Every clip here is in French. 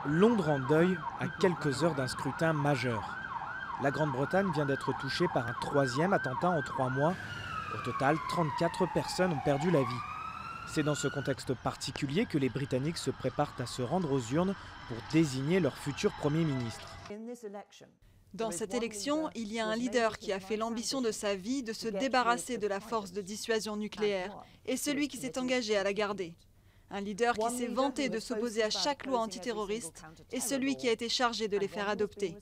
Londres en deuil à quelques heures d'un scrutin majeur. La Grande-Bretagne vient d'être touchée par un troisième attentat en 3 mois. Au total, 34 personnes ont perdu la vie. C'est dans ce contexte particulier que les Britanniques se préparent à se rendre aux urnes pour désigner leur futur Premier ministre. Dans cette élection, il y a un leader qui a fait l'ambition de sa vie de se débarrasser de la force de dissuasion nucléaire et celui qui s'est engagé à la garder. Un leader qui s'est vanté de s'opposer à chaque loi antiterroriste et celui qui a été chargé de les faire adopter.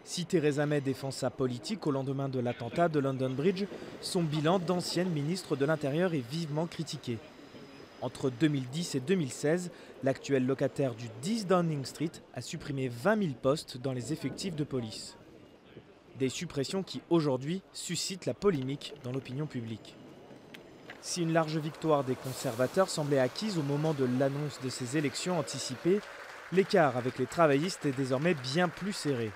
Si Theresa May défend sa politique au lendemain de l'attentat de London Bridge, son bilan d'ancienne ministre de l'Intérieur est vivement critiqué. Entre 2010 et 2016, l'actuel locataire du 10 Downing Street a supprimé 20 000 postes dans les effectifs de police. Des suppressions qui, aujourd'hui, suscitent la polémique dans l'opinion publique. Si une large victoire des conservateurs semblait acquise au moment de l'annonce de ces élections anticipées, l'écart avec les travaillistes est désormais bien plus serré.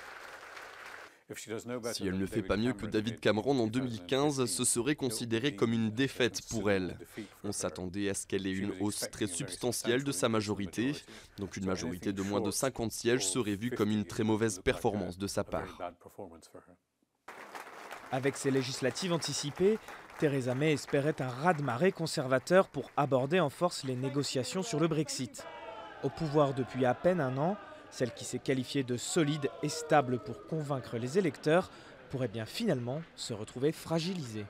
Si elle ne fait pas mieux que David Cameron en 2015, ce serait considéré comme une défaite pour elle. On s'attendait à ce qu'elle ait une hausse très substantielle de sa majorité, donc une majorité de moins de 50 sièges serait vue comme une très mauvaise performance de sa part. Avec ces législatives anticipées, Theresa May espérait un raz-de-marée conservateur pour aborder en force les négociations sur le Brexit. Au pouvoir depuis à peine un an, celle qui s'est qualifiée de solide et stable pour convaincre les électeurs pourrait bien finalement se retrouver fragilisée.